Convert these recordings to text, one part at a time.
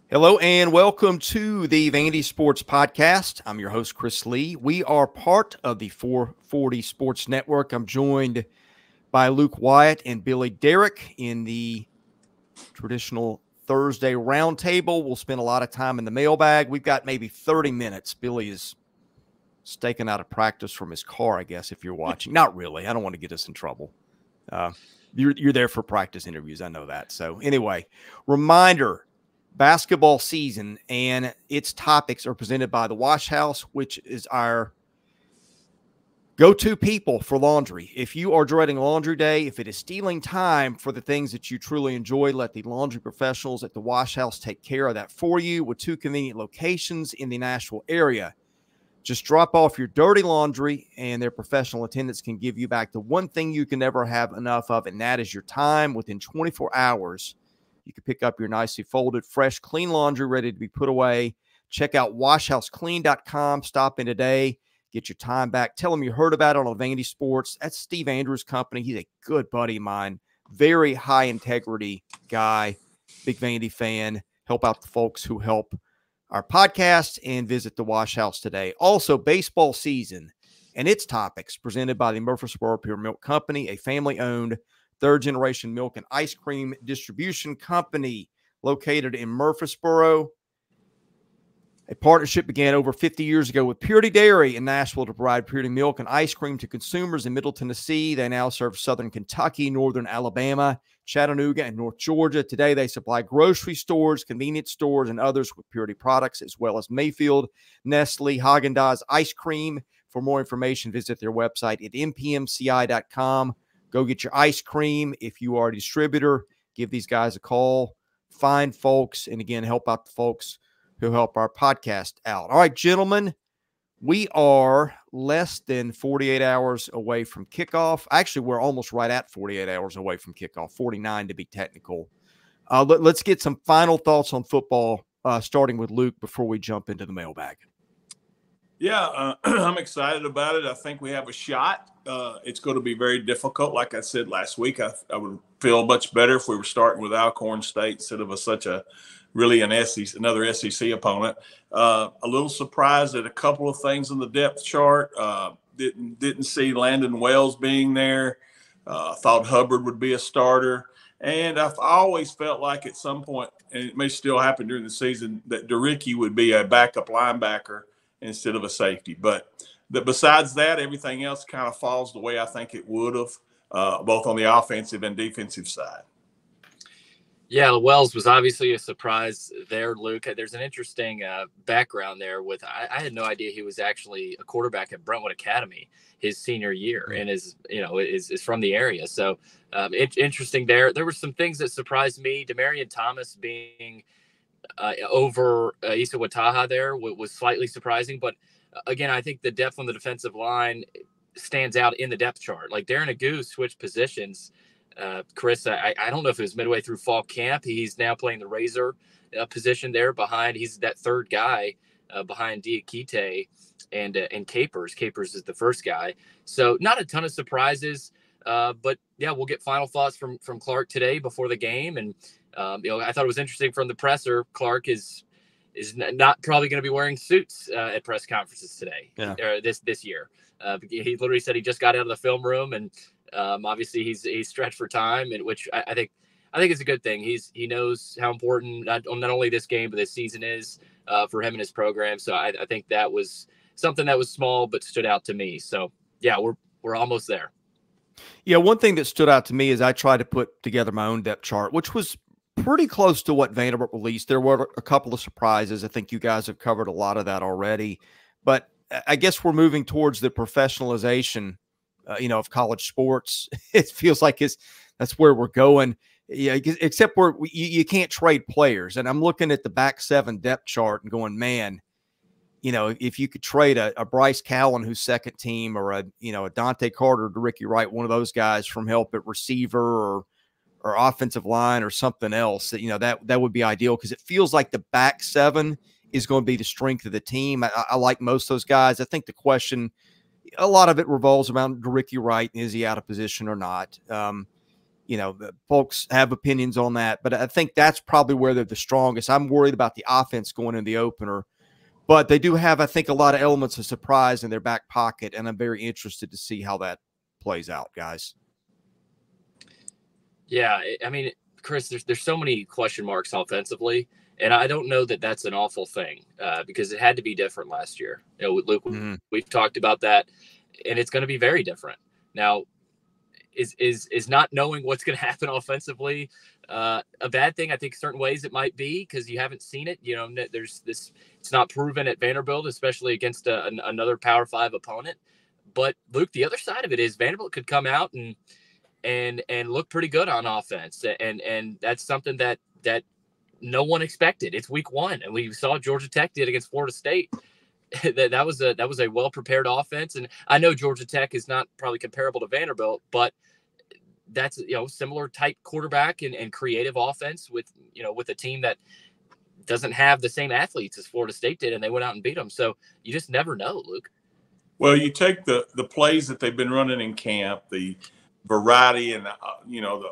Hello and welcome to the Vandy Sports Podcast. I'm your host, Chris Lee. We are part of the 440 Sports Network. I'm joined by Luke Wyatt and Billy Derrick in the traditional Thursday roundtable. We'll spend a lot of time in the mailbag. We've got maybe 30 minutes. Billy is staking out of practice from his car, I guess, if you're watching. Not really. I don't want to get us in trouble. You're there for practice interviews. I know that. So anyway, reminder, basketball season and its topics are presented by the Wash House, which is our go-to people for laundry. If you are dreading laundry day, if it is stealing time for the things that you truly enjoy, let the laundry professionals at the Wash House take care of that for you with 2 convenient locations in the Nashville area. Just drop off your dirty laundry and their professional attendants can give you back the one thing you can never have enough of, and that is your time. Within 24 hours, you can pick up your nicely folded, fresh, clean laundry ready to be put away. Check out washhouseclean.com. Stop in today. Get your time back. Tell them you heard about it on Vandy Sports. That's Steve Andrews' company. He's a good buddy of mine. Very high integrity guy. Big Vandy fan. Help out the folks who help our podcast and visit the Wash House today. Also, baseball season and its topics presented by the Murfreesboro Pure Milk Company, a family-owned third-generation milk and ice cream distribution company located in Murfreesboro. A partnership began over 50 years ago with Purity Dairy in Nashville to provide purity milk and ice cream to consumers in Middle Tennessee. They now serve southern Kentucky, northern Alabama, Chattanooga, and North Georgia. Today, they supply grocery stores, convenience stores, and others with Purity products, as well as Mayfield, Nestle, Haagen-Dazs ice cream. For more information, visit their website at mpmci.com. Go get your ice cream. If you are a distributor, give these guys a call. Find folks, and again, help out the folks who help our podcast out. All right, gentlemen, we are less than 48 hours away from kickoff. Actually, we're almost right at 48 hours away from kickoff, 49 to be technical. Let's get some final thoughts on football, starting with Luke before we jump into the mailbag. Yeah, I'm excited about it. I think we have a shot. It's going to be very difficult. Like I said last week, I would feel much better if we were starting with Alcorn State instead of another SEC opponent. A little surprised at a couple of things in the depth chart. Didn't see Landon Wells being there. Thought Hubbard would be a starter. And I've always felt like at some point, and it may still happen during the season, that Derrick would be a backup linebacker instead of a safety. But besides that, everything else kind of falls the way I think it would have, both on the offensive and defensive side. Yeah, Wells was obviously a surprise there, Luke. There's an interesting background there with I had no idea he was actually a quarterback at Brentwood Academy his senior year and is from the area. So interesting there. There were some things that surprised me. Demarion Thomas being over Issa Wataha there was slightly surprising. But again, I think the depth on the defensive line stands out in the depth chart. Like Darren Agu switched positions. Chris, I don't know if it was midway through fall camp. He's now playing the Razor position there behind. He's that third guy behind Diakite and Capers. Capers is the first guy. So not a ton of surprises. But yeah, we'll get final thoughts from Clark today before the game. And I thought it was interesting from the presser. Clark is not probably going to be wearing suits at press conferences today, this year. He literally said he just got out of the film room, and obviously he's stretched for time, and which I think is a good thing. He knows how important not only this game but this season is for him and his program. So I think that was something that was small but stood out to me. So yeah, we're almost there. Yeah, one thing that stood out to me is I tried to put together my own depth chart, which was pretty close to what Vanderbilt released. There were a couple of surprises. I think you guys have covered a lot of that already. But I guess we're moving towards the professionalization, of college sports. It feels like that's where we're going. Yeah, except you can't trade players. And I'm looking at the back 7 depth chart and going, man, if you could trade a Bryce Cowan who's second team, or a Dante Carter to Ricky Wright, one of those guys from help at receiver or offensive line or something else, that would be ideal, because it feels like the back 7 is going to be the strength of the team. I like most of those guys. I think the question, a lot of it revolves around Ricky Wright. Is he out of position or not? The folks have opinions on that, but I think that's probably where they're the strongest. I'm worried about the offense going in the opener, but they do have, I think, a lot of elements of surprise in their back pocket, and I'm very interested to see how that plays out, guys. Yeah, I mean, Chris, there's so many question marks offensively, and I don't know that that's an awful thing because it had to be different last year. Luke, we've talked about that, and it's going to be very different. Now, is not knowing what's going to happen offensively a bad thing? I think certain ways it might be because you haven't seen it. There's this, it's not proven at Vanderbilt, especially against another Power 5 opponent. But Luke, the other side of it is Vanderbilt could come out and look pretty good on offense, and that's something that no one expected. It's week 1, and we saw Georgia Tech did against Florida State. that was a well prepared offense, and I know Georgia Tech is not probably comparable to Vanderbilt, but that's similar type quarterback and creative offense with a team that doesn't have the same athletes as Florida State did, and they went out and beat them. So you just never know, Luke. Well, you take the plays that they've been running in camp, the variety, and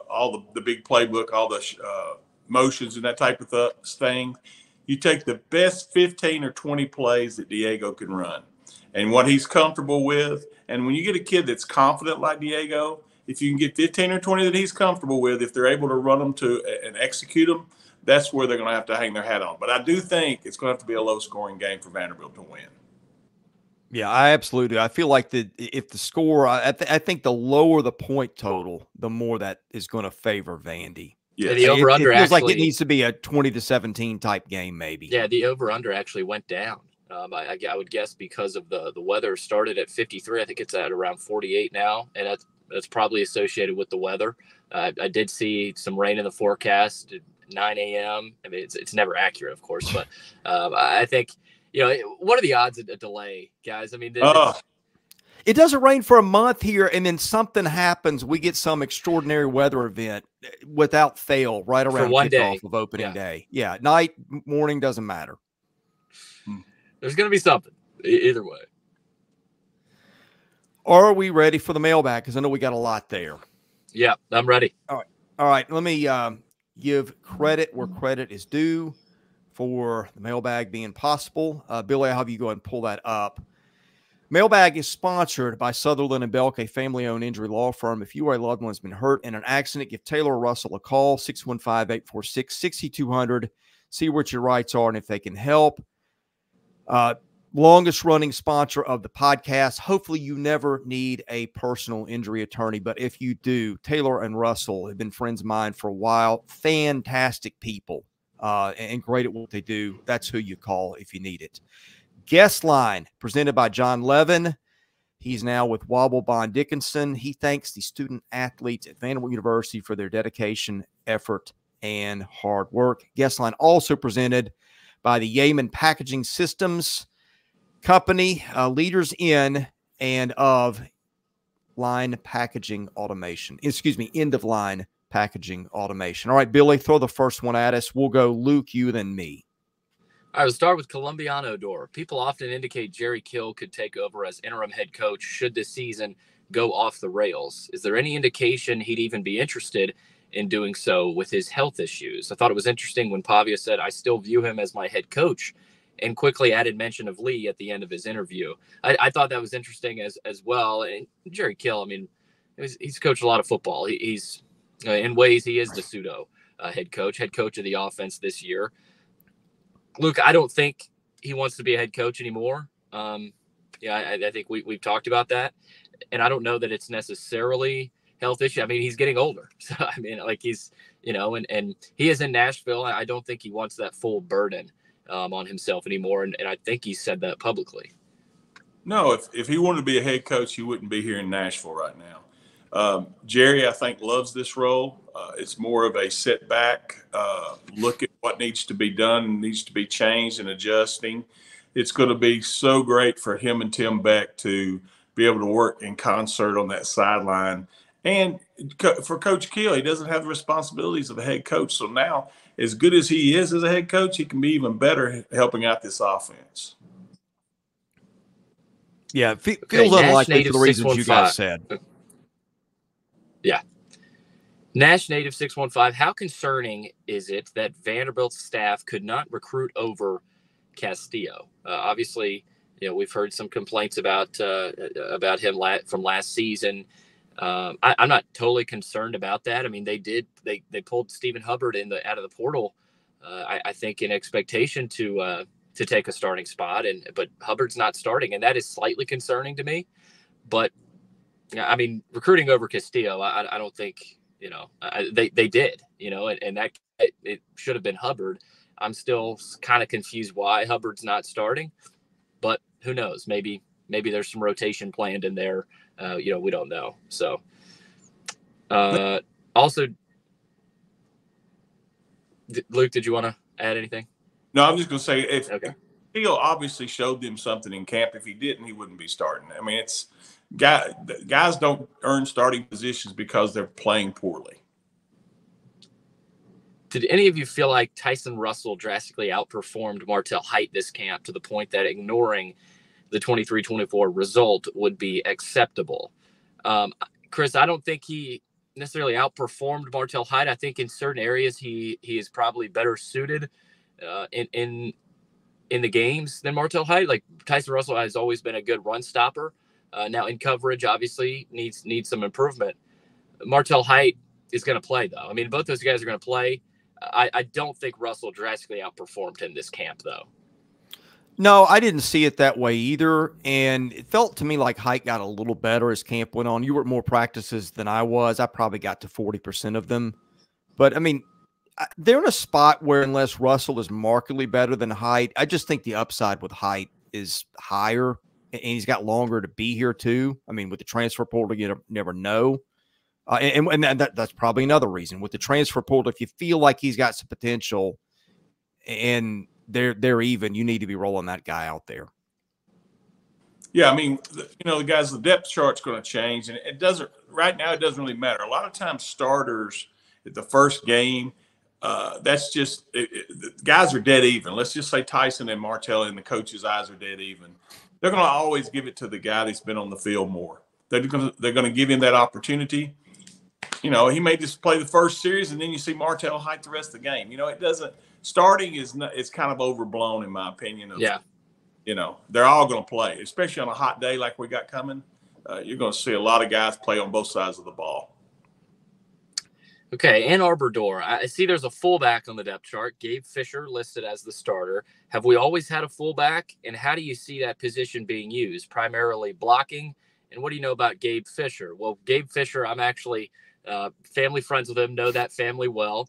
all the big playbook, all the motions and that type of thing. You take the best 15 or 20 plays that Diego can run and what he's comfortable with. And when you get a kid that's confident like Diego, if you can get 15 or 20 that he's comfortable with, if they're able to run them and execute them, that's where they're going to have to hang their hat on. But I do think it's going to have to be a low-scoring game for Vanderbilt to win. Yeah, I absolutely. I feel like if the score, I think the lower the point total, the more that is going to favor Vandy. Yeah, the over-under it feels actually, like it needs to be a 20-17 type game, maybe. Yeah, the over-under actually went down. I would guess because of the weather started at 53. I think it's at around 48 now, and that's probably associated with the weather. I did see some rain in the forecast at 9 a.m. I mean, it's never accurate, of course, but I think what are the odds of a delay, guys? I mean, it doesn't rain for a month here, and then something happens. We get some extraordinary weather event without fail right around kickoff of opening day. Yeah, night, morning, doesn't matter. There's going to be something either way. Are we ready for the mailbag? Because I know we got a lot there. Yeah, I'm ready. All right. Let me give credit where credit is due for the mailbag being possible. Billy, I'll have you go ahead and pull that up. Mailbag is sponsored by Sutherland & Belk, a family-owned injury law firm. If you or a loved one has been hurt in an accident, give Taylor or Russell a call, 615-846-6200. See what your rights are and if they can help. Longest-running sponsor of the podcast. Hopefully you never need a personal injury attorney, but if you do, Taylor and Russell have been friends of mine for a while. Fantastic people and great at what they do. That's who you call if you need it. Guest line presented by John Levin. He's now with Wobble Bond Dickinson. He thanks the student athletes at Vanderbilt University for their dedication, effort, and hard work. Guest line also presented by the Yeaman Packaging Systems Company, leaders in and of line packaging automation. End of line packaging automation. All right, Billy, throw the first one at us. We'll go Luke, you, then me. I will start with Columbiano Door. People often indicate Jerry Kill could take over as interim head coach should this season go off the rails. Is there any indication he'd even be interested in doing so with his health issues? I thought it was interesting when Pavia said, I still view him as my head coach, and quickly added mention of Lee at the end of his interview. I thought that was interesting as well. And Jerry Kill, I mean, he's coached a lot of football. He's in ways, he is the pseudo head coach of the offense this year. Luke, I don't think he wants to be a head coach anymore. I think we've talked about that. And I don't know that it's necessarily health issue. I mean, he's getting older. So, I mean, like he's, and he is in Nashville. I don't think he wants that full burden on himself anymore. And I think he said that publicly. No, if he wanted to be a head coach, he wouldn't be here in Nashville right now. Jerry, I think, loves this role. It's more of a setback, look at what needs to be done, needs to be changed and adjusting. It's going to be so great for him and Tim Beck to be able to work in concert on that sideline. And for Coach Kill, he doesn't have the responsibilities of a head coach. So now, as good as he is as a head coach, he can be even better helping out this offense. Yeah, feels unlikely for the reasons you guys said. Yeah. Nash Native 615, how concerning is it that Vanderbilt's staff could not recruit over Castillo? Obviously, we've heard some complaints about him from last season. I'm not totally concerned about that. I mean, they pulled Stephen Hubbard out of the portal. I think in expectation to take a starting spot, but Hubbard's not starting, and that is slightly concerning to me. But I mean, recruiting over Castillo, I don't think they did, and that it should have been Hubbard. I'm still kind of confused why Hubbard's not starting, but who knows? Maybe there's some rotation planned in there. We don't know. So, also, Luke, did you want to add anything? No, I'm just going to say if Castillo obviously showed them something in camp. If he didn't, he wouldn't be starting. I mean, guys don't earn starting positions because they're playing poorly. Did any of you feel like Tyson Russell drastically outperformed Martel Height this camp to the point that ignoring the 23-24 result would be acceptable? Chris, I don't think he necessarily outperformed Martel Height. I think in certain areas he is probably better suited in the games than Martel Height. Like Tyson Russell has always been a good run stopper. Now in coverage, obviously needs some improvement. Martel Height is going to play though. I mean, both those guys are going to play. I don't think Russell drastically outperformed him this camp though. No, I didn't see it that way either. And it felt to me like Height got a little better as camp went on. You were at more practices than I was. I probably got to 40% of them. But, I mean, they're in a spot where unless Russell is markedly better than Height, I just think the upside with Height is higher. And he's got longer to be here, too. I mean, with the transfer portal, you never know. And that's probably another reason. With the transfer portal, if you feel like he's got some potential and they're even, you need to be rolling that guy out there. Yeah, I mean, the guys, the depth chart's going to change, and it doesn't right now. It doesn't really matter. A lot of times, starters at the first game, that's just the guys are dead even. Let's just say Tyson and Martel in the coach's eyes are dead even. They're going to always give it to the guy that's been on the field more. They're going to give him that opportunity. He may just play the first series, and then you see Martel Height the rest of the game. It doesn't. Starting is kind of overblown in my opinion. They're all going to play, especially on a hot day like we got coming. You're going to see a lot of guys play on both sides of the ball. Okay, Ann Arbor Door. I see there's a fullback on the depth chart. Gabe Fisher listed as the starter. Have we always had a fullback? And how do you see that position being used? Primarily blocking. And what do you know about Gabe Fisher? Well, Gabe Fisher, I'm actually family friends with him, know that family well.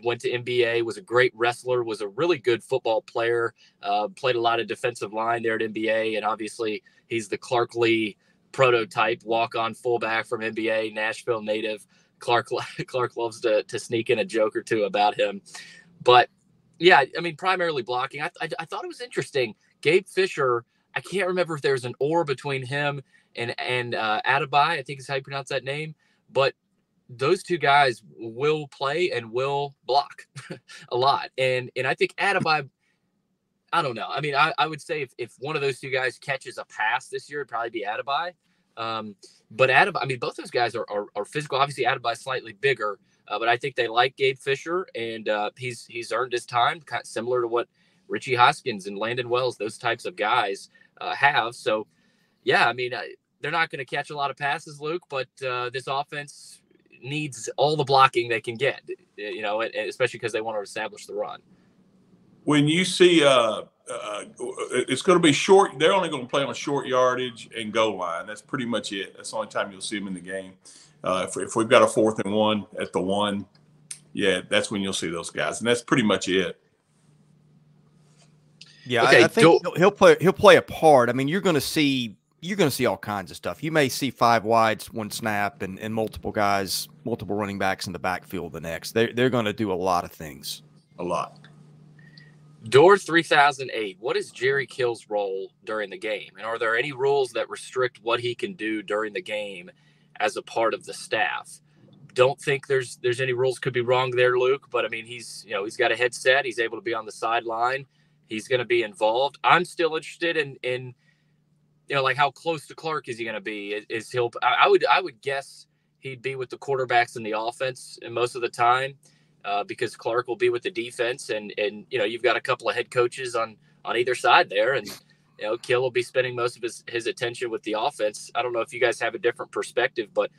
Went to NBA, was a great wrestler, was a really good football player, played a lot of defensive line there at NBA, and obviously he's the Clark Lee prototype, walk-on fullback from NBA, Nashville native. Clark loves to sneak in a joke or two about him. But, yeah, I mean, primarily blocking. I thought it was interesting. Gabe Fisher, I can't remember if there's an or between him and Adebayo, I think is how you pronounce that name, but those two guys will play and will block a lot. And I think Adebayo, I don't know. I mean, I would say if one of those two guys catches a pass this year, it'd probably be Adebayo. But Adebayo, I mean, both those guys are physical. Obviously, Adebayo's slightly bigger, but I think they like Gabe Fisher, and he's earned his time, kind of similar to what Richie Hoskins and Landon Wells, those types of guys have. So, yeah, I mean, they're not going to catch a lot of passes, Luke, but this offense needs all the blocking they can get, especially because they want to establish the run. When you see it's going to be short, they're only going to play on short yardage and goal line. That's pretty much it. That's the only time you'll see them in the game. If we've got a 4th and 1 at the 1, yeah, that's when you'll see those guys, and that's pretty much it. Yeah, okay, I think he'll play a part. I mean, you're going to see all kinds of stuff. You may see 5 wides one snap and multiple guys, multiple running backs in the backfield the next. They're going to do a lot of things. A lot. Door 3008. What is Jerry Kill's role during the game? And are there any rules that restrict what he can do during the game as a part of the staff? Don't think there's any rules. Could be wrong there, Luke. But I mean, he's got a headset. He's able to be on the sideline. He's going to be involved. I'm still interested in like how close to Clark is he going to be? I would guess he'd be with the quarterbacks in the offense and most of the time because Clark will be with the defense. And you've got a couple of head coaches on either side there. And, Kill will be spending most of his attention with the offense. I don't know if you guys have a different perspective, but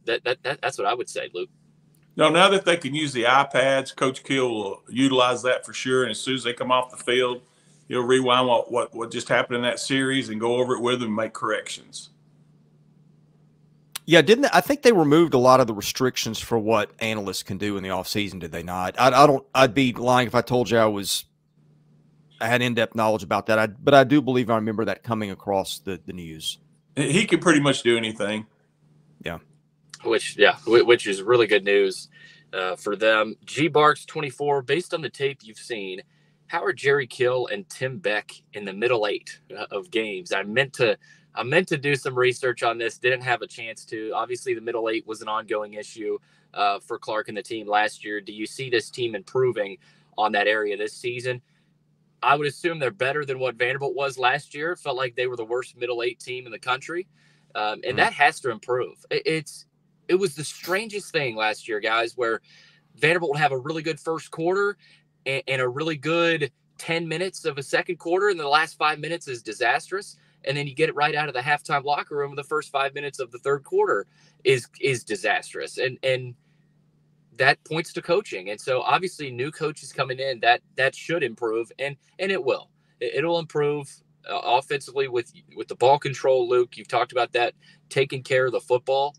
that's what I would say, Luke. No, now that they can use the iPads, Coach Kill will utilize that for sure. And as soon as they come off the field, he'll rewind what just happened in that series and go over it with them and make corrections. Yeah, I think they removed a lot of the restrictions for what analysts can do in the offseason, did they not? I'd be lying if I told you I had in-depth knowledge about that. But I do believe I remember that coming across the news. He can pretty much do anything. Yeah. Which is really good news for them. G Barks 24, based on the tape you've seen, how are Jerry Kill and Tim Beck in the middle 8 of games? I meant to do some research on this, didn't have a chance to. Obviously, the middle 8 was an ongoing issue for Clark and the team last year. Do you see this team improving on that area this season? I would assume they're better than what Vanderbilt was last year. Felt like they were the worst middle 8 team in the country, and that has to improve. It was the strangest thing last year, guys, where Vanderbilt would have a really good first quarter and a really good 10 minutes of a second quarter, and the last 5 minutes is disastrous. And then you get it right out of the halftime locker room, and the first 5 minutes of the third quarter is disastrous. And that points to coaching. And so obviously new coaches coming in, that should improve, and it will. It'll improve offensively with the ball control, Luke. You've talked about that, taking care of the football.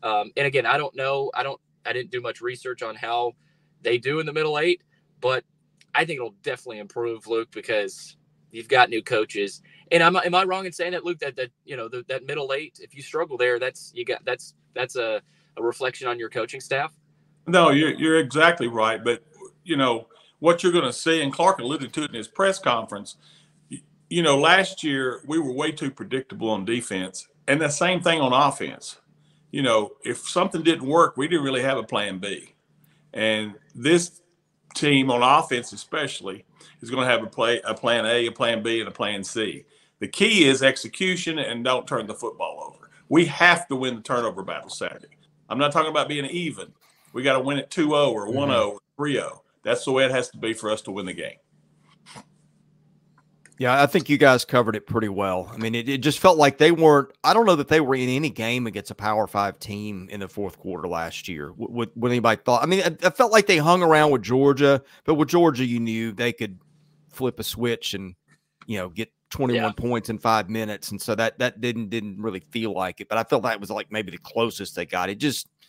And again, I don't know. I didn't do much research on how they do in the middle 8, but I think it'll definitely improve, Luke, because you've got new coaches. And am I wrong in saying that, Luke, that that middle 8, if you struggle there, that's a reflection on your coaching staff? No, you're exactly right. But what you're going to see, and Clark alluded to it in his press conference. Last year we were way too predictable on defense, and the same thing on offense. If something didn't work, we didn't really have a plan B. And this team on offense especially is going to have a plan A, a plan B, and a plan C. The key is execution and don't turn the football over. We have to win the turnover battle Saturday. I'm not talking about being even. We got to win it 2-0 or 1-0 or 3-0. That's the way it has to be for us to win the game. Yeah, I think you guys covered it pretty well. I mean, it just felt like they weren't – I don't know that they were in any game against a Power 5 team in the fourth quarter last year. What anybody thought – I mean, I felt like they hung around with Georgia, but with Georgia you knew they could flip a switch and, get 21 points in 5 minutes. And so that didn't really feel like it. But I felt that was like maybe the closest they got. It just –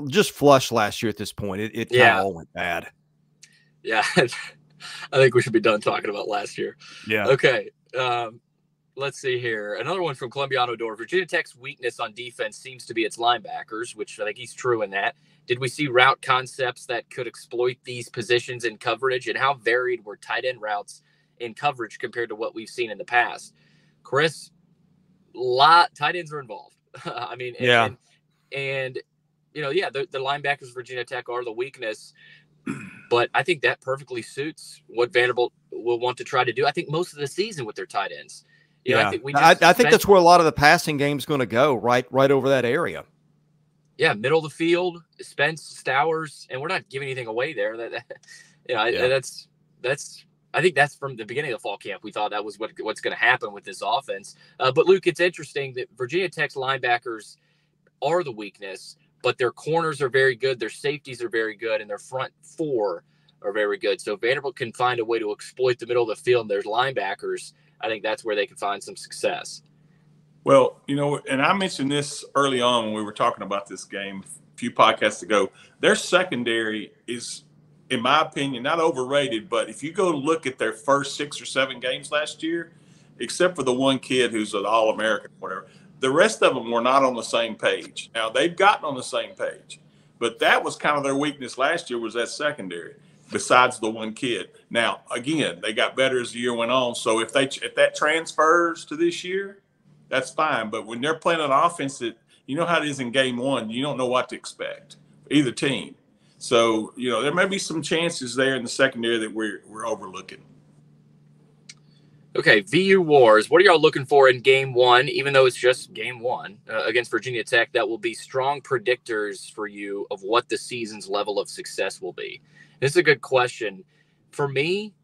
just flushed last year at this point. It kind of all went bad. Yeah. I think we should be done talking about last year. Yeah. Okay. Let's see here. Another one from Columbiano Door. Virginia Tech's weakness on defense seems to be its linebackers, which I think he's true in that. Did we see route concepts that could exploit these positions in coverage, and how varied were tight end routes in coverage compared to what we've seen in the past? Chris, tight ends are involved. I mean, and the linebackers Virginia Tech are the weakness. But I think that perfectly suits what Vanderbilt will want to try to do. I think most of the season with their tight ends. I think that's where a lot of the passing game is going to go, right over that area. Yeah, middle of the field, Spence, Stowers, and we're not giving anything away there. That's. I think that's from the beginning of the fall camp. We thought that was what's going to happen with this offense. But Luke, it's interesting that Virginia Tech's linebackers are the weakness, but their corners are very good, their safeties are very good, and their front four are very good. So if Vanderbilt can find a way to exploit the middle of the field and their linebackers, I think that's where they can find some success. Well, and I mentioned this early on when we were talking about this game a few podcasts ago. Their secondary is, in my opinion, not overrated, but if you go look at their first 6 or 7 games last year, except for the one kid who's an All-American or whatever, the rest of them were not on the same page. Now, they've gotten on the same page, but that was kind of their weakness last year, was that secondary, besides the one kid. Now, again, they got better as the year went on, so if that transfers to this year, that's fine. But when they're playing an offense that, you know how it is in game one, you don't know what to expect, either team. So, there may be some chances there in the secondary that we're overlooking. Okay, VU Wars. What are y'all looking for in game one, even though it's just game one against Virginia Tech, that will be strong predictors for you of what the season's level of success will be? This is a good question. For me,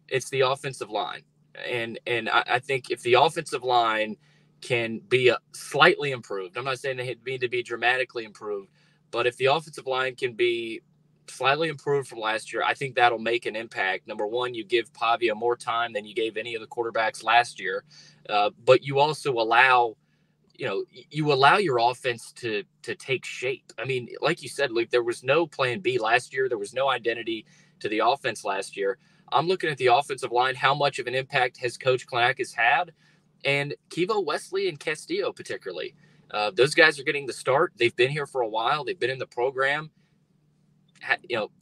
it's the offensive line. And I think if the offensive line can be slightly improved, I'm not saying they need to be dramatically improved, but if the offensive line can be slightly improved from last year, I think that'll make an impact. Number one, you give Pavia more time than you gave any of the quarterbacks last year, but you also allow your offense to take shape. I mean, like you said, Luke, there was no plan B last year. There was no identity to the offense last year. I'm looking at the offensive line. How much of an impact has Coach Klanackis had? And Kivo Wesley and Castillo particularly. Those guys are getting the start. They've been here for a while. They've been in the program.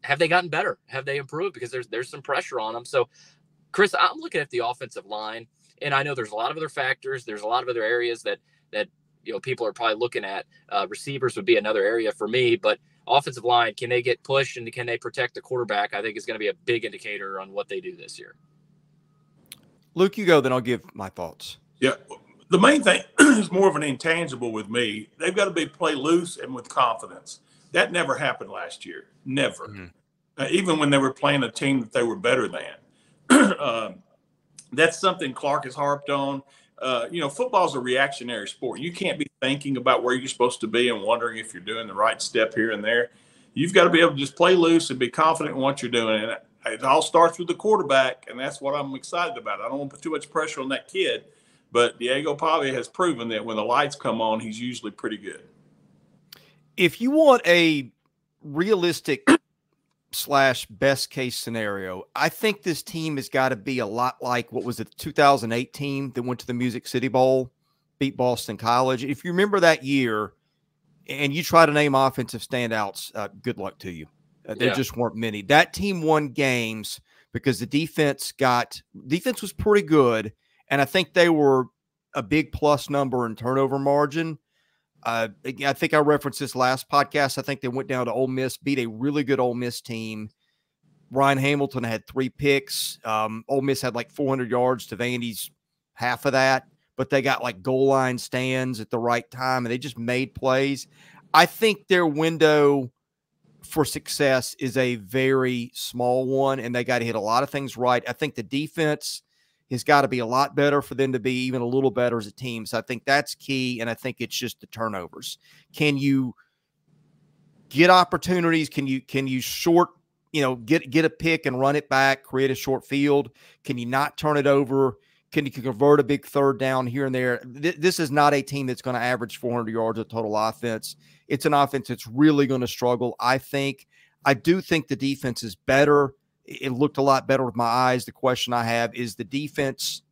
Have they gotten better? Have they improved? Because there's some pressure on them. So, Chris, I'm looking at the offensive line, and I know there's a lot of other factors. There's a lot of other areas that people are probably looking at. Receivers would be another area for me, but offensive line, can they get pushed and can they protect the quarterback? I think is going to be a big indicator on what they do this year. Luke, you go, then I'll give my thoughts. Yeah. The main thing is more of an intangible with me. They've got to play loose and with confidence. That never happened last year. Never. Mm-hmm. Even when they were playing a team that they were better than. That's something Clark has harped on. Football is a reactionary sport. You can't be thinking about where you're supposed to be and wondering if you're doing the right step here and there. You've got to be able to just play loose and be confident in what you're doing. And it all starts with the quarterback, and that's what I'm excited about. I don't want to put too much pressure on that kid, but Diego Pavia has proven that when the lights come on, he's usually pretty good. If you want a realistic / best case scenario, I think this team has got to be a lot like, what was it, the 2008 team that went to the Music City Bowl, beat Boston College. If you remember that year and you try to name offensive standouts, good luck to you. There just weren't many. That team won games because the defense was pretty good, and I think they were a big plus number in turnover margin. I think I referenced this last podcast. I think they went down to Ole Miss, beat a really good Ole Miss team. Ryan Hamilton had 3 picks. Ole Miss had like 400 yards to Vandy's half of that, but they got like goal line stands at the right time, and they just made plays. I think their window for success is a very small one, and they got to hit a lot of things right. I think the defense has got to be a lot better for them to be even a little better as a team. So I think that's key, and I think it's just the turnovers. Can you get opportunities? Can you short, get a pick and run it back, create a short field? Can you not turn it over? Can you convert a big third down here and there? This is not a team that's going to average 400 yards of total offense. It's an offense that's really going to struggle, I think. I do think the defense is better. It looked a lot better with my eyes. The question I have is, the defense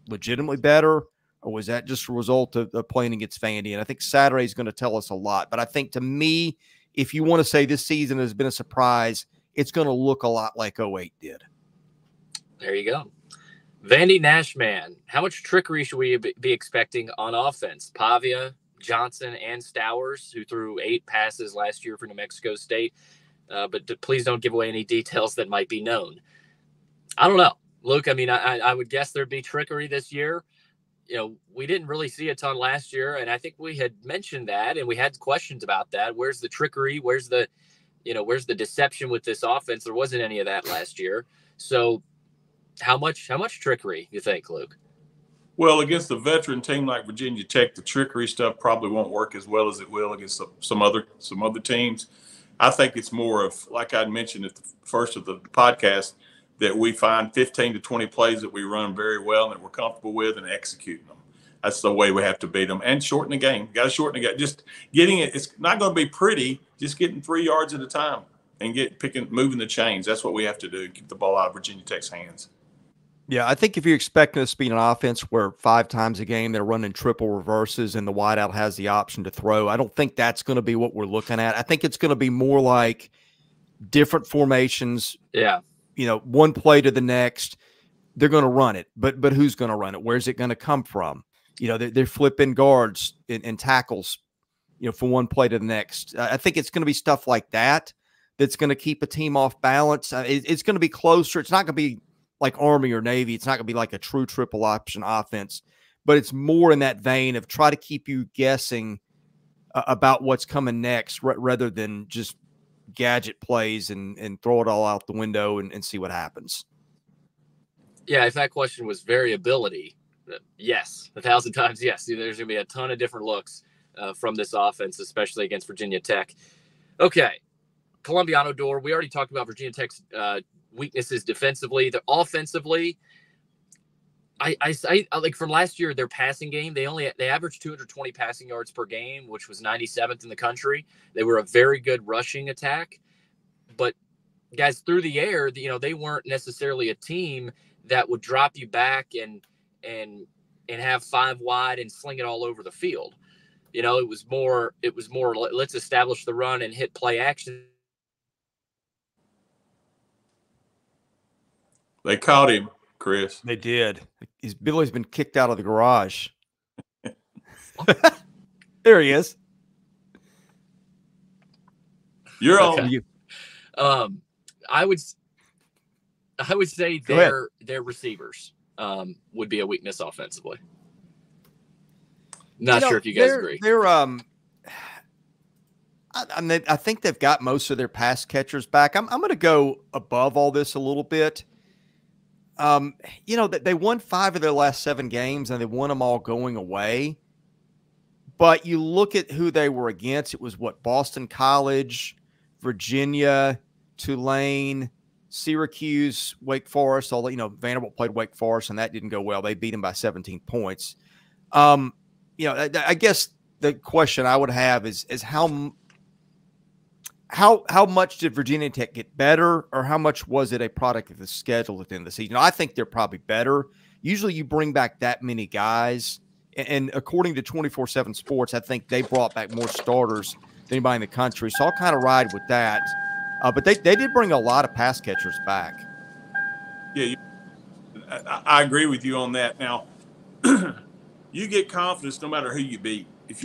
legitimately better, or was that just a result of playing against Vandy? And I think Saturday is going to tell us a lot. But I think, to me, if you want to say this season has been a surprise, it's going to look a lot like 08 did. There you go. Vandy Nashman, how much trickery should we be expecting on offense? Pavia, Johnson, and Stowers, who threw 8 passes last year for New Mexico State. But please don't give away any details that might be known. I don't know. Luke, I mean, I would guess there'd be trickery this year. We didn't really see a ton last year, and I think we had mentioned that, and we had questions about that. Where's the trickery? Where's the deception with this offense? There wasn't any of that last year. So how much trickery you think, Luke? Well, against a veteran team like Virginia Tech, the trickery stuff probably won't work as well as it will against some other teams. I think it's more of, like I mentioned at the first of the podcast, that we find 15 to 20 plays that we run very well and that we're comfortable with and executing them. That's the way we have to beat them, and shorten the game. Got to shorten the game. Just getting it. It's not going to be pretty. Just getting 3 yards at a time and moving the chains. That's what we have to do. Keep the ball out of Virginia Tech's hands. Yeah, I think if you're expecting us to be an offense where 5 times a game they're running triple reverses and the wideout has the option to throw, I don't think that's going to be what we're looking at. I think it's going to be more like different formations. Yeah. One play to the next. They're going to run it, but who's going to run it? Where's it going to come from? They're flipping guards and tackles, from one play to the next. I think it's going to be stuff like that that's going to keep a team off balance. It's going to be closer. It's not going to be like Army or Navy. It's not going to be like a true triple option offense, but it's more in that vein of try to keep you guessing about what's coming next rather than just gadget plays and throw it all out the window and see what happens. Yeah, if that question was variability, yes, 1,000 times yes. There's going to be a ton of different looks from this offense, especially against Virginia Tech. Okay, Colombiano door. We already talked about Virginia Tech's weaknesses defensively. The offensively, I like from last year, their passing game, they averaged 220 passing yards per game, which was 97th in the country. They were a very good rushing attack, but guys, through the air, they weren't necessarily a team that would drop you back and have 5 wide and sling it all over the field. It was more let's establish the run and hit play action. They caught him, Chris. They did. Billy's been kicked out of the garage. There he is. You're okay. On. I would say their receivers would be a weakness offensively. Not sure if you guys agree. I think they've got most of their pass catchers back. I'm going to go above all this a little bit. They won 5 of their last 7 games, and they won them all going away. But you look at who they were against. It was Boston College, Virginia, Tulane, Syracuse, Wake Forest. Although Vanderbilt played Wake Forest, and that didn't go well. They beat them by 17 points. I guess the question I would have is how much did Virginia Tech get better, or how much was it a product of the schedule at the end of the season? I think they're probably better. Usually you bring back that many guys, and according to 24/7 Sports, I think they brought back more starters than anybody in the country. So I'll kind of ride with that. But they did bring a lot of pass catchers back. Yeah, I agree with you on that. Now, you get confidence no matter who you beat. If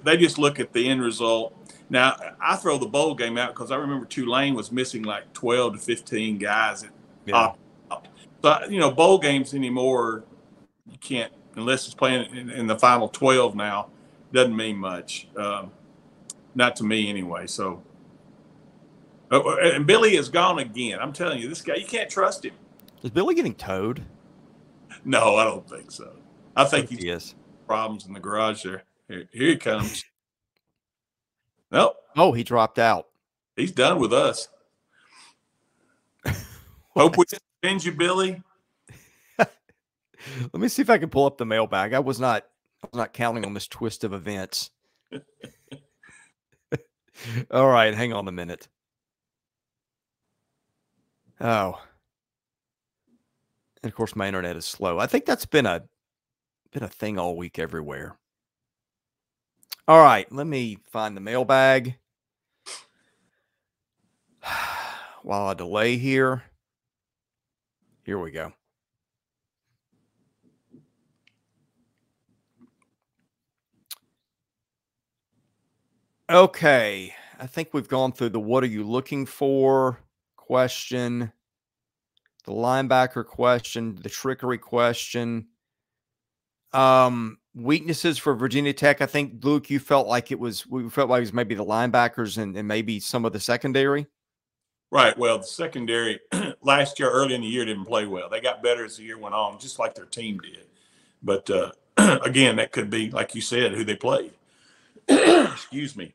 they just look at the end result. Now, I throw the bowl game out because I remember Tulane was missing like 12 to 15 guys. So, bowl games anymore, you can't, unless it's playing in the final 12 now, doesn't mean much. Not to me anyway. So, and Billy is gone again. I'm telling you, this guy, you can't trust him. Is Billy getting towed? No, I don't think so. I think he is. Problems in the garage there. Here he comes. Nope. Oh, he dropped out. He's done with us. Hope we send you, Billy. Let me see if I can pull up the mailbag. I was not counting on this twist of events. All right, hang on a minute. Oh. And of course my internet is slow. I think that's been a thing all week everywhere. All right, let me find the mailbag while I delay here. Here we go. Okay, I think we've gone through the what are you looking for question, the linebacker question, the trickery question. Weaknesses for Virginia Tech. I think, Luke, we felt like it was maybe the linebackers and maybe some of the secondary. Right. Well, the secondary last year, early in the year, didn't play well. They got better as the year went on, just like their team did. But again, that could be, like you said, who they played. Excuse me.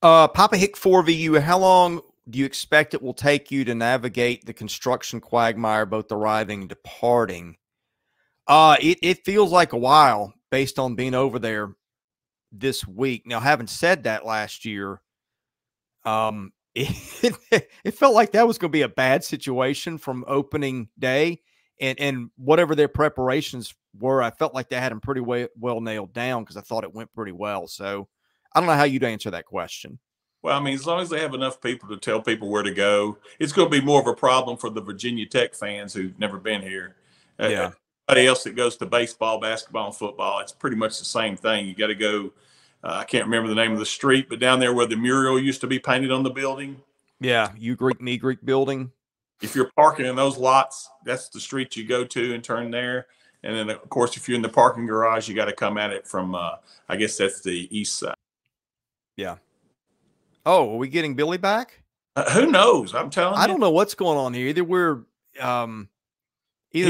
Papa Hick 4VU, how long do you expect it will take you to navigate the construction quagmire, both arriving and departing? It feels like a while based on being over there this week. Now, having said that, last year, it felt like that was going to be a bad situation from opening day, and whatever their preparations were, I felt like they had them pretty well nailed down because I thought it went pretty well. So I don't know how you'd answer that question. Well, I mean, as long as they have enough people to tell people where to go, it's going to be more of a problem for the Virginia Tech fans who've never been here. Yeah. Everybody else that goes to baseball, basketball, and football, it's pretty much the same thing. You got to go. I can't remember the name of the street, but down there where the mural used to be painted on the building. Yeah, You Greek, Me Greek building. if you're parking in those lots, that's the street you go to and turn there. And then, of course, if you're in the parking garage, you got to come at it from, I guess that's the east side. Yeah. Oh, are we getting Billy back? Who knows? I'm telling you. I don't know what's going on here. Either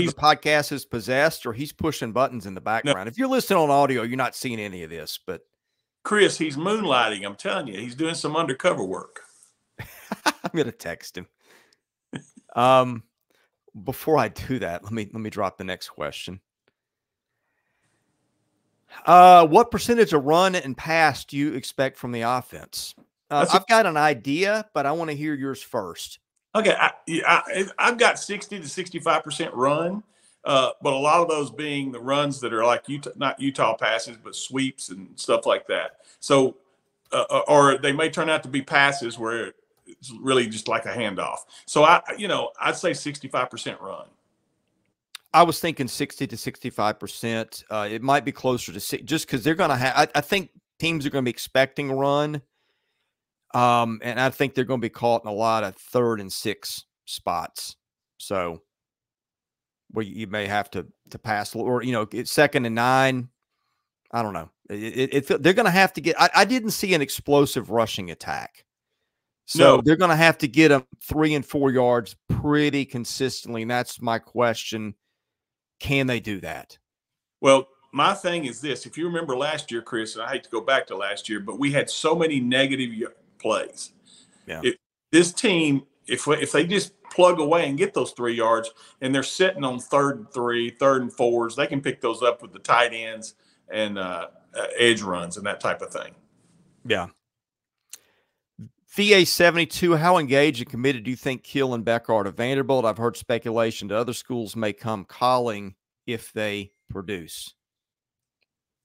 the podcast is possessed or he's pushing buttons in the background. No. If you're listening on audio, you're not seeing any of this, but Chris, he's moonlighting. I'm telling you, he's doing some undercover work. I'm going to text him. Before I do that, let me drop the next question. What percentage of run and pass do you expect from the offense? I've got an idea, but I want to hear yours first. Okay, I've got 60 to 65% run, but a lot of those being the runs that are like not Utah passes, but sweeps and stuff like that. So, or they may turn out to be passes where it's really just like a handoff. So I'd say 65% run. I was thinking 60 to 65%. It might be closer to 6, just because they're going to have. I think teams are going to be expecting a run. And I think they're going to be caught in a lot of 3rd and 6 spots. So where you may have to pass, or, it's 2nd and 9. I don't know. They're going to have to get, I didn't see an explosive rushing attack. So they're going to have to get them 3 and 4 yards pretty consistently. And that's my question. Can they do that? Well, my thing is this. If you remember last year, Chris, and I hate to go back to last year, but we had so many negative plays. Yeah. This team, if they just plug away and get those 3 yards, and they're sitting on 3rd and 3, 3rd and 4s, they can pick those up with the tight ends and edge runs and that type of thing. Yeah. VA72, how engaged and committed do you think Kill and Becker are to Vanderbilt? I've heard speculation that other schools may come calling if they produce.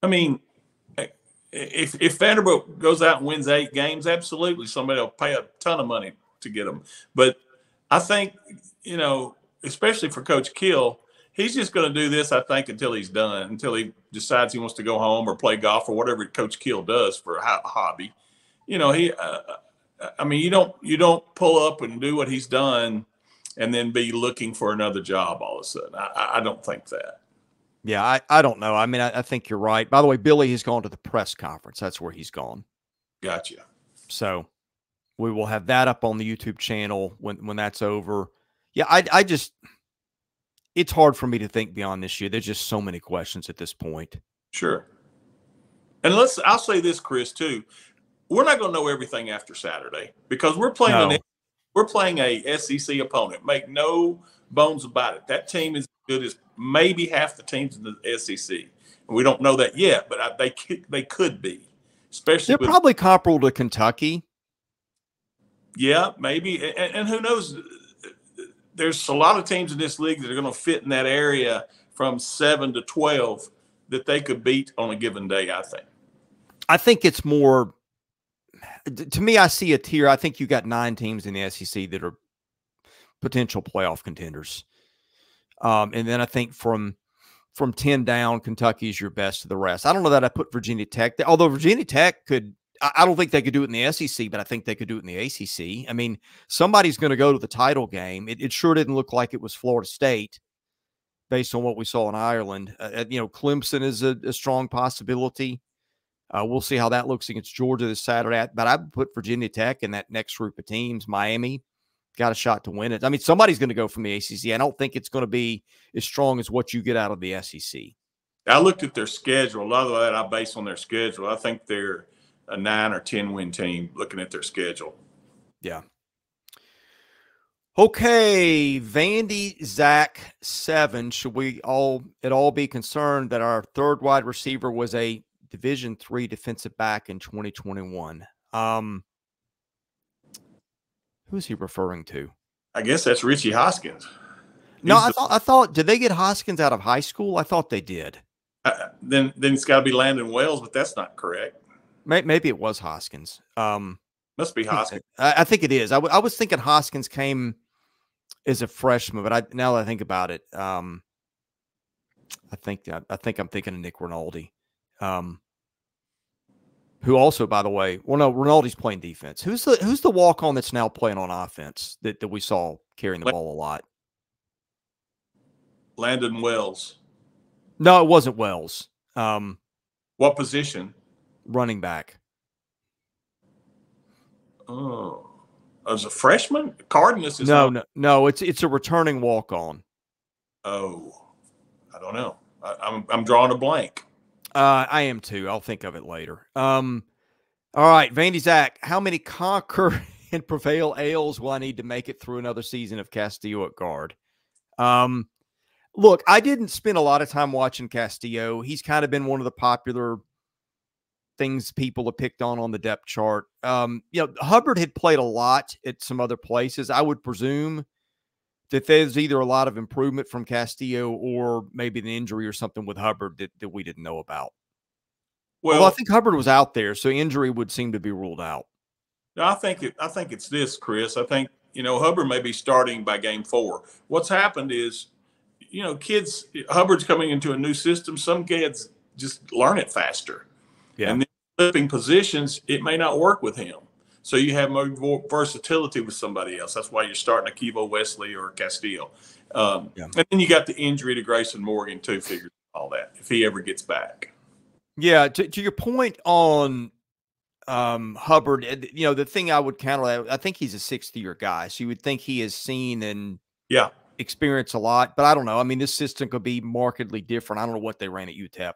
I mean, if Vanderbilt goes out and wins 8 games, absolutely somebody will pay a ton of money to get them. But I think, especially for Coach Kill, he's just going to do this, I think, until he's done, until he decides he wants to go home or play golf or whatever Coach Kill does for a hobby. You don't pull up and do what he's done and then be looking for another job all of a sudden. I don't think that. Yeah, I don't know. I mean, I think you're right. By the way, Billy has gone to the press conference. That's where he's gone. Gotcha. So we will have that up on the YouTube channel when that's over. Yeah, I just – it's hard for me to think beyond this year. There's just so many questions at this point. Sure. And I'll say this, Chris, too. We're not going to know everything after Saturday because we're playing a SEC opponent. Make no bones about it. That team is as good as maybe half the teams in the SEC. And we don't know that yet, but they could be. Especially they're probably comparable to Kentucky. Yeah, maybe. And who knows? There's a lot of teams in this league that are going to fit in that area from 7 to 12 that they could beat on a given day, I think. I think it's more – to me, I see a tier. I think you got 9 teams in the SEC that are potential playoff contenders. And then I think from 10 down, Kentucky's your best of the rest. I don't know that I put Virginia Tech there, although Virginia Tech could – I don't think they could do it in the SEC, but I think they could do it in the ACC. I mean, somebody's going to go to the title game. It sure didn't look like it was Florida State based on what we saw in Ireland. Clemson is a strong possibility. We'll see how that looks against Georgia this Saturday. But I would put Virginia Tech in that next group of teams. Miami got a shot to win it. I mean, somebody's going to go from the ACC. I don't think it's going to be as strong as what you get out of the SEC. I looked at their schedule. A lot of that I base on their schedule. I think they're a 9 or 10 win team looking at their schedule. Yeah. Okay, Vandy, Zach, 7. Should we at all be concerned that our third wide receiver was a Division III defensive back in 2021? Who's he referring to? I guess that's Richie Hoskins. No, I thought, did they get Hoskins out of high school? I thought they did. Then it's got to be Landon Wells, but that's not correct. Maybe it was Hoskins. Must be Hoskins. I think it is. I was thinking Hoskins came as a freshman, but now that I think about it, I think I'm thinking of Nick Rinaldi. who also, by the way, well, no, Rinaldi's playing defense. Who's the walk-on that's now playing on offense that we saw carrying the ball a lot? Landon Wells. No, it wasn't Wells. What position? Running back. Oh, as a freshman, Cardenas is no. It's a returning walk-on. Oh, I don't know. I'm drawing a blank. I am too. I'll think of it later. All right, Vandy Zach, how many conquer and prevail ales will I need to make it through another season of Castillo at guard? Look, I didn't spend a lot of time watching Castillo. He's kind of been one of the popular things people have picked on the depth chart. Hubbard had played a lot at some other places. I would presume that there's either a lot of improvement from Castillo or maybe an injury or something with Hubbard that we didn't know about. Well, I think Hubbard was out there, so injury would seem to be ruled out. I think it's this, Chris. I think, Hubbard may be starting by game 4. What's happened is, kids, Hubbard's coming into a new system. Some kids just learn it faster. Yeah. And then flipping positions, it may not work with him. So you have more versatility with somebody else. That's why you're starting Akivo Wesley or Castillo. And then you got the injury to Grayson Morgan too, figures all that, if he ever gets back. Yeah, to your point on Hubbard, the thing I would counter, I think he's a 6th-year guy, so you would think he has seen and experienced a lot. But I don't know. I mean, this system could be markedly different. I don't know what they ran at UTEP.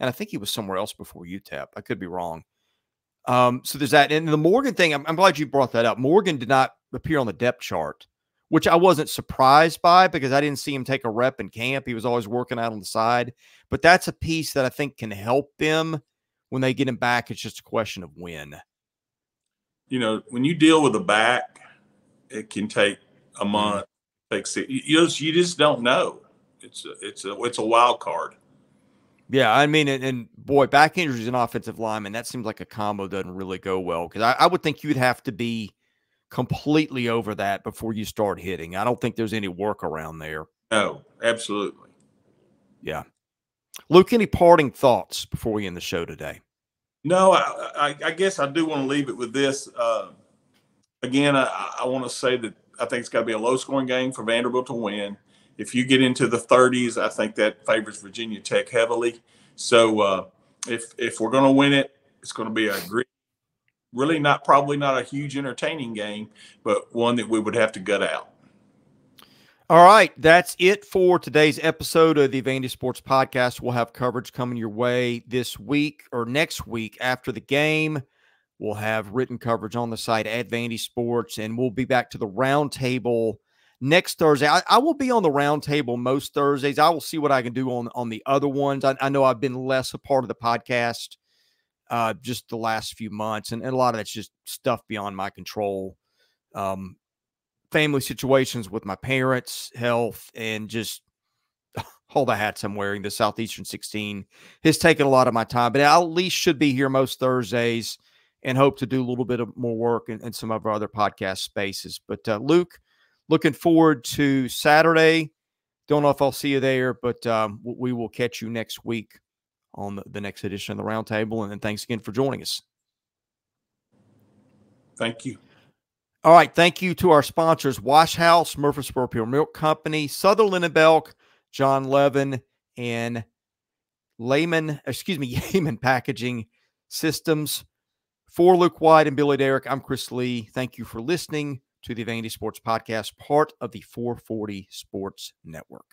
And I think he was somewhere else before UTEP. I could be wrong. So there's that. And the Morgan thing, I'm glad you brought that up. Morgan did not appear on the depth chart, which I wasn't surprised by because I didn't see him take a rep in camp. He was always working out on the side. But that's a piece that I think can help them when they get him back. It's just a question of when. When you deal with a back, it can take a month. You just don't know. It's a wild card. Yeah, I mean, and boy, back injuries and offensive linemen, that seems like a combo doesn't really go well because I would think you'd have to be completely over that before you start hitting. I don't think there's any workaround there. No, absolutely. Yeah. Luke, any parting thoughts before we end the show today? No, I guess I do want to leave it with this. Again, I want to say that I think it's got to be a low-scoring game for Vanderbilt to win. If you get into the 30s, I think that favors Virginia Tech heavily. So if we're going to win it, it's going to be probably not a huge entertaining game, but one that we would have to gut out. All right, that's it for today's episode of the Vandy Sports Podcast. We'll have coverage coming your way this week or next week after the game. We'll have written coverage on the site at Vandy Sports, and we'll be back to the roundtable next Thursday. I will be on the roundtable most Thursdays. I will see what I can do on the other ones. I know I've been less a part of the podcast just the last few months, and a lot of that's just stuff beyond my control. Family situations with my parents, health, and just all the hats I'm wearing. The Southeastern 16 has taken a lot of my time, but I at least should be here most Thursdays and hope to do a little bit of more work in some of our other podcast spaces. But Luke, looking forward to Saturday. Don't know if I'll see you there, but we will catch you next week on the next edition of the Roundtable. And thanks again for joining us. Thank you. All right. Thank you to our sponsors, Wash House, Murfreesboro Pure Milk Company, Sutherland and Belk, John Levin, and Yaman Packaging Systems. For Luke Wyatt and Billy Derrick, I'm Chris Lee. Thank you for listening to the Vandy Sports Podcast, part of the 440 Sports Network.